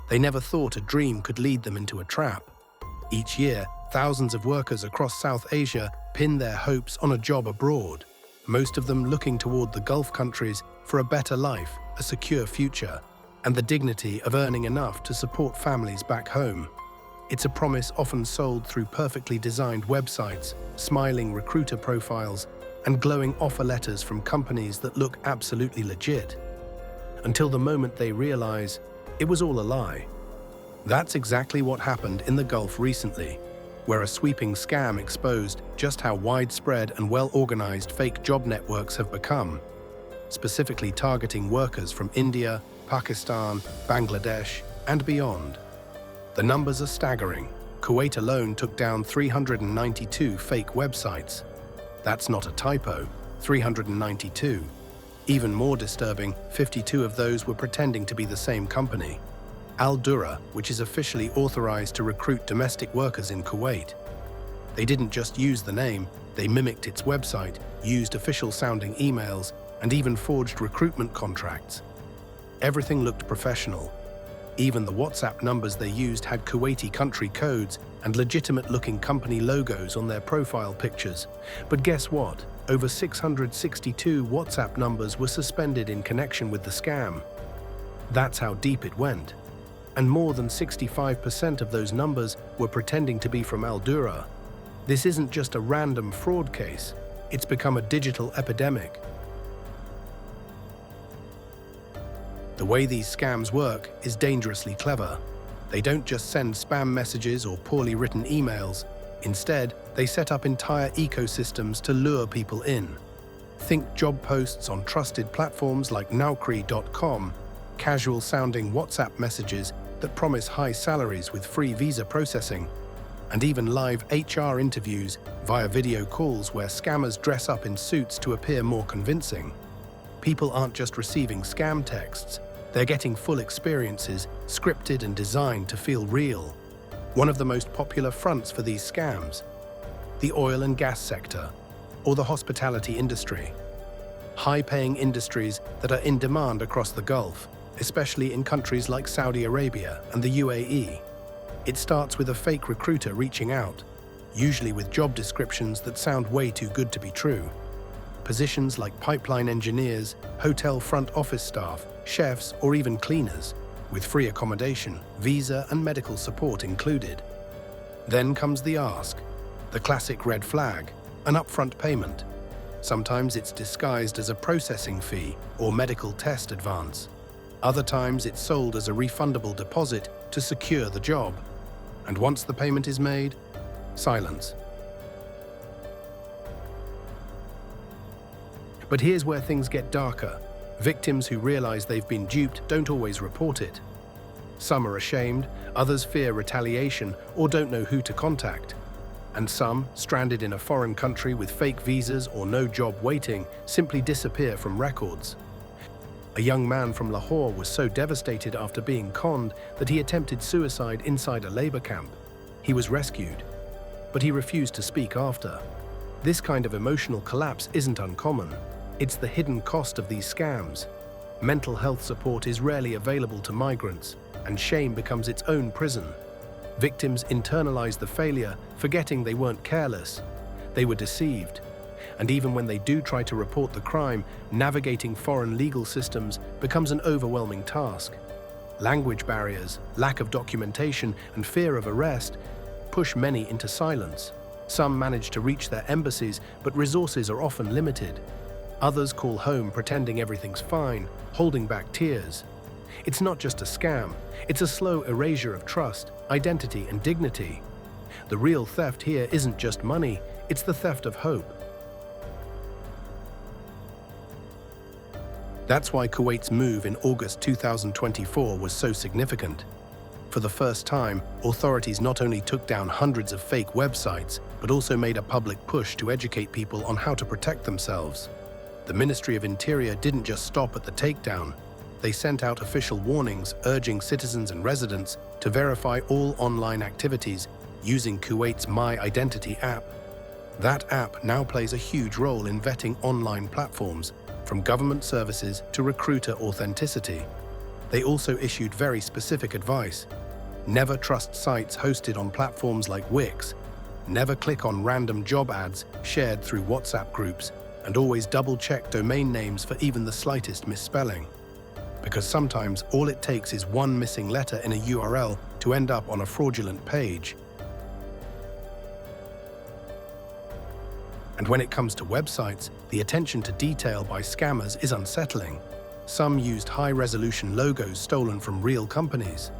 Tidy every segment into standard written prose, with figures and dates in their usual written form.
They never thought a dream could lead them into a trap. Each year, thousands of workers across South Asia pin their hopes on a job abroad, most of them looking toward the Gulf countries for a better life, a secure future, and the dignity of earning enough to support families back home. It's a promise often sold through perfectly designed websites, smiling recruiter profiles, and glowing offer letters from companies that look absolutely legit. Until the moment they realize it was all a lie. That's exactly what happened in the Gulf recently, where a sweeping scam exposed just how widespread and well-organized fake job networks have become, specifically targeting workers from India, Pakistan, Bangladesh, and beyond. The numbers are staggering. Kuwait alone took down 392 fake websites. That's not a typo, 392. Even more disturbing, 52 of those were pretending to be the same company. Al Dura, which is officially authorized to recruit domestic workers in Kuwait. They didn't just use the name, they mimicked its website, used official-sounding emails, and even forged recruitment contracts. Everything looked professional. Even the WhatsApp numbers they used had Kuwaiti country codes and legitimate-looking company logos on their profile pictures. But guess what? Over 662 WhatsApp numbers were suspended in connection with the scam. That's how deep it went. And more than 65% of those numbers were pretending to be from Al Dura. This isn't just a random fraud case. It's become a digital epidemic. The way these scams work is dangerously clever. They don't just send spam messages or poorly written emails. Instead, they set up entire ecosystems to lure people in. Think job posts on trusted platforms like Naukri.com, casual-sounding WhatsApp messages that promise high salaries with free visa processing, and even live HR interviews via video calls where scammers dress up in suits to appear more convincing. People aren't just receiving scam texts, they're getting full experiences, scripted and designed to feel real. One of the most popular fronts for these scams, the oil and gas sector, or the hospitality industry. High-paying industries that are in demand across the Gulf, especially in countries like Saudi Arabia and the UAE. It starts with a fake recruiter reaching out, usually with job descriptions that sound way too good to be true. Positions like pipeline engineers, hotel front office staff, chefs, or even cleaners, with free accommodation, visa, and medical support included. Then comes the ask, the classic red flag, an upfront payment. Sometimes it's disguised as a processing fee or medical test advance. Other times it's sold as a refundable deposit to secure the job. And once the payment is made, silence. But here's where things get darker. Victims who realize they've been duped don't always report it. Some are ashamed, others fear retaliation or don't know who to contact. And some, stranded in a foreign country with fake visas or no job waiting, simply disappear from records. A young man from Lahore was so devastated after being conned that he attempted suicide inside a labor camp. He was rescued, but he refused to speak after. This kind of emotional collapse isn't uncommon. It's the hidden cost of these scams. Mental health support is rarely available to migrants, and shame becomes its own prison. Victims internalize the failure, forgetting they weren't careless. They were deceived. And even when they do try to report the crime, navigating foreign legal systems becomes an overwhelming task. Language barriers, lack of documentation, and fear of arrest push many into silence. Some manage to reach their embassies, but resources are often limited. Others call home pretending everything's fine, holding back tears. It's not just a scam, it's a slow erasure of trust, identity, and dignity. The real theft here isn't just money, it's the theft of hope. That's why Kuwait's move in August 2024 was so significant. For the first time, authorities not only took down hundreds of fake websites, but also made a public push to educate people on how to protect themselves. The Ministry of Interior didn't just stop at the takedown. They sent out official warnings urging citizens and residents to verify all online activities using Kuwait's My Identity app. That app now plays a huge role in vetting online platforms, from government services to recruiter authenticity. They also issued very specific advice. Never trust sites hosted on platforms like Wix. Never click on random job ads shared through WhatsApp groups, and always double-check domain names for even the slightest misspelling. Because sometimes all it takes is one missing letter in a URL to end up on a fraudulent page. And when it comes to websites, the attention to detail by scammers is unsettling. Some used high-resolution logos stolen from real companies.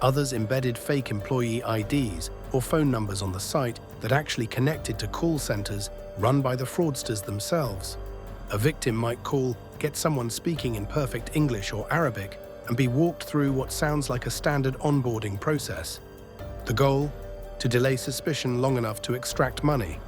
Others embedded fake employee IDs or phone numbers on the site that actually connected to call centers run by the fraudsters themselves. A victim might call, get someone speaking in perfect English or Arabic, and be walked through what sounds like a standard onboarding process. The goal? To delay suspicion long enough to extract money.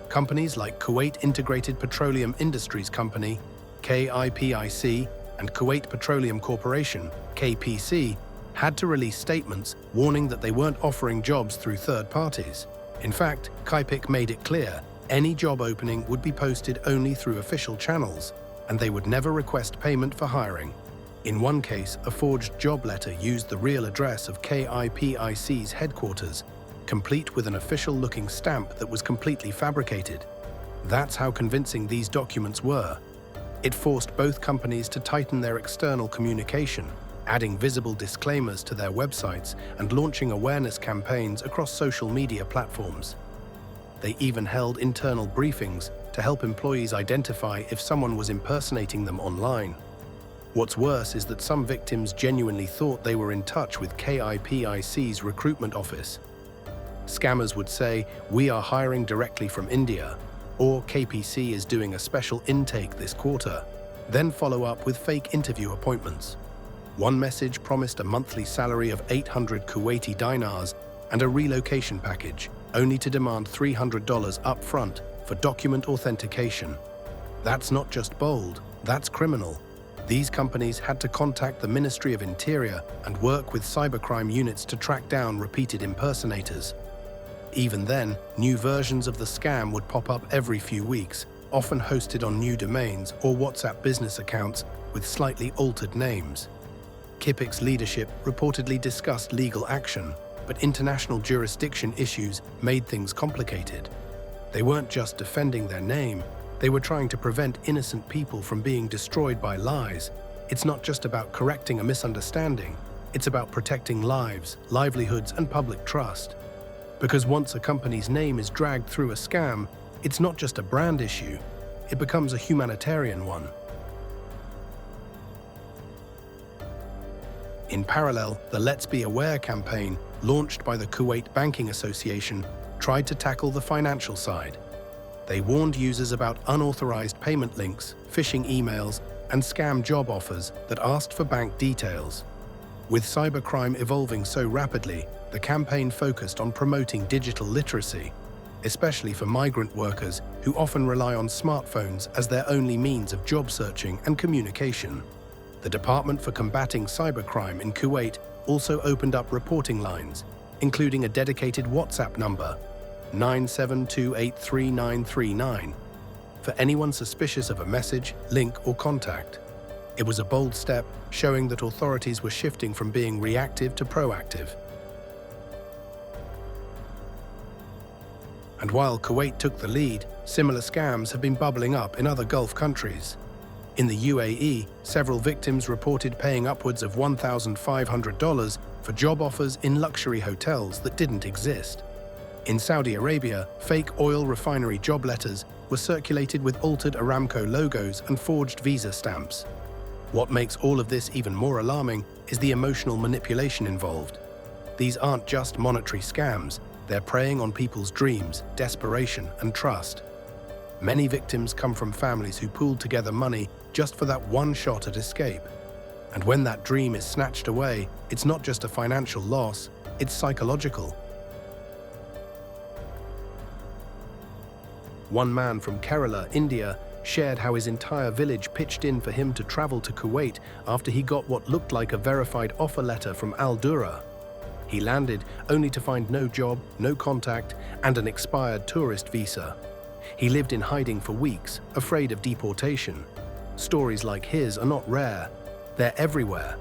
Companies like Kuwait Integrated Petroleum Industries Company, KIPIC, and Kuwait Petroleum Corporation, KPC, had to release statements warning that they weren't offering jobs through third parties. In fact, KIPIC made it clear any job opening would be posted only through official channels, and they would never request payment for hiring. In one case, a forged job letter used the real address of KIPIC's headquarters, complete with an official-looking stamp that was completely fabricated. That's how convincing these documents were. It forced both companies to tighten their external communication, adding visible disclaimers to their websites and launching awareness campaigns across social media platforms. They even held internal briefings to help employees identify if someone was impersonating them online. What's worse is that some victims genuinely thought they were in touch with KIPIC's recruitment office. Scammers would say, "We are hiring directly from India," or "KPC is doing a special intake this quarter," then follow up with fake interview appointments. One message promised a monthly salary of 800 Kuwaiti dinars and a relocation package, only to demand $300 up front for document authentication. That's not just bold, that's criminal. These companies had to contact the Ministry of Interior and work with cybercrime units to track down repeated impersonators. Even then, new versions of the scam would pop up every few weeks, often hosted on new domains or WhatsApp business accounts with slightly altered names. KIPIC's leadership reportedly discussed legal action, but international jurisdiction issues made things complicated. They weren't just defending their name, they were trying to prevent innocent people from being destroyed by lies. It's not just about correcting a misunderstanding, it's about protecting lives, livelihoods, and public trust. Because once a company's name is dragged through a scam, it's not just a brand issue, it becomes a humanitarian one. In parallel, the Let's Be Aware campaign, launched by the Kuwait Banking Association, tried to tackle the financial side. They warned users about unauthorized payment links, phishing emails, and scam job offers that asked for bank details. With cybercrime evolving so rapidly, the campaign focused on promoting digital literacy, especially for migrant workers who often rely on smartphones as their only means of job searching and communication. The Department for Combating Cybercrime in Kuwait also opened up reporting lines, including a dedicated WhatsApp number, 972833939, for anyone suspicious of a message, link, or contact. It was a bold step, showing that authorities were shifting from being reactive to proactive. And while Kuwait took the lead, similar scams have been bubbling up in other Gulf countries. In the UAE, several victims reported paying upwards of $1,500 for job offers in luxury hotels that didn't exist. In Saudi Arabia, fake oil refinery job letters were circulated with altered Aramco logos and forged visa stamps. What makes all of this even more alarming is the emotional manipulation involved. These aren't just monetary scams, they're preying on people's dreams, desperation, and trust. Many victims come from families who pooled together money just for that one shot at escape. And when that dream is snatched away, it's not just a financial loss, it's psychological. One man from Kerala, India, shared how his entire village pitched in for him to travel to Kuwait after he got what looked like a verified offer letter from Al Dura. He landed only to find no job, no contact, and an expired tourist visa. He lived in hiding for weeks, afraid of deportation. Stories like his are not rare. They're everywhere.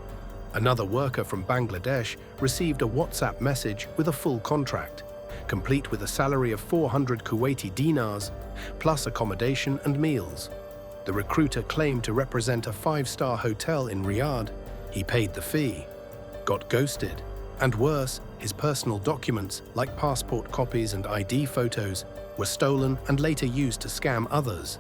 Another worker from Bangladesh received a WhatsApp message with a full contract, complete with a salary of 400 Kuwaiti dinars, plus accommodation and meals. The recruiter claimed to represent a 5-star hotel in Riyadh. He paid the fee, got ghosted, and worse, his personal documents, like passport copies and ID photos, were stolen and later used to scam others.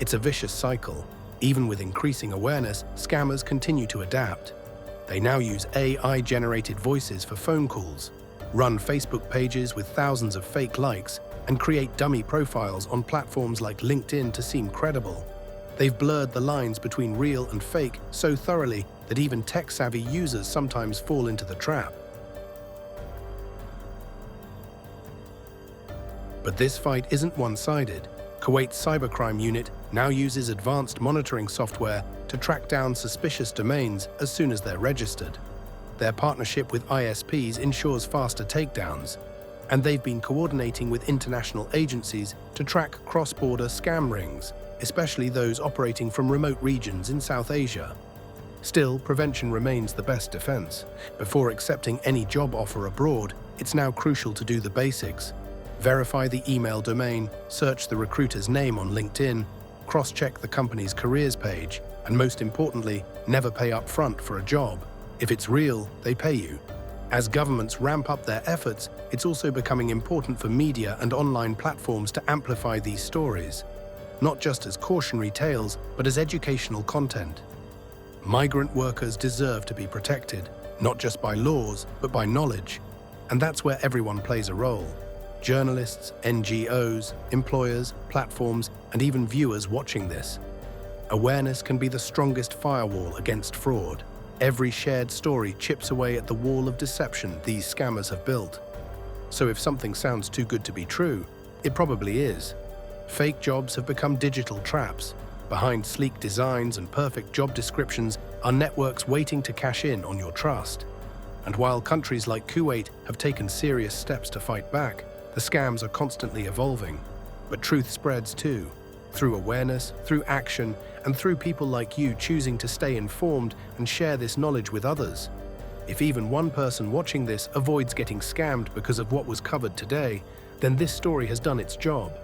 It's a vicious cycle. Even with increasing awareness, scammers continue to adapt. They now use AI-generated voices for phone calls, run Facebook pages with thousands of fake likes, and create dummy profiles on platforms like LinkedIn to seem credible. They've blurred the lines between real and fake so thoroughly that even tech-savvy users sometimes fall into the trap. But this fight isn't one-sided. Kuwait's cybercrime unit now uses advanced monitoring software to track down suspicious domains as soon as they're registered. Their partnership with ISPs ensures faster takedowns, and they've been coordinating with international agencies to track cross-border scam rings, especially those operating from remote regions in South Asia. Still, prevention remains the best defense. Before accepting any job offer abroad, it's now crucial to do the basics. Verify the email domain, search the recruiter's name on LinkedIn, cross-check the company's careers page, and most importantly, never pay up front for a job. If it's real, they pay you. As governments ramp up their efforts, it's also becoming important for media and online platforms to amplify these stories, not just as cautionary tales, but as educational content. Migrant workers deserve to be protected, not just by laws, but by knowledge. And that's where everyone plays a role. Journalists, NGOs, employers, platforms, and even viewers watching this. Awareness can be the strongest firewall against fraud. Every shared story chips away at the wall of deception these scammers have built. So if something sounds too good to be true, it probably is. Fake jobs have become digital traps. Behind sleek designs and perfect job descriptions are networks waiting to cash in on your trust. And while countries like Kuwait have taken serious steps to fight back, the scams are constantly evolving. But truth spreads too, through awareness, through action, and through people like you choosing to stay informed and share this knowledge with others. If even one person watching this avoids getting scammed because of what was covered today, then this story has done its job.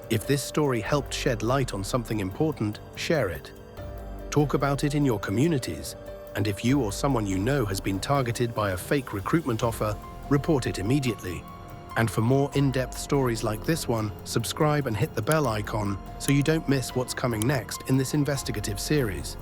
If this story helped shed light on something important, share it. Talk about it in your communities, and if you or someone you know has been targeted by a fake recruitment offer, report it immediately. And for more in-depth stories like this one, subscribe and hit the bell icon so you don't miss what's coming next in this investigative series.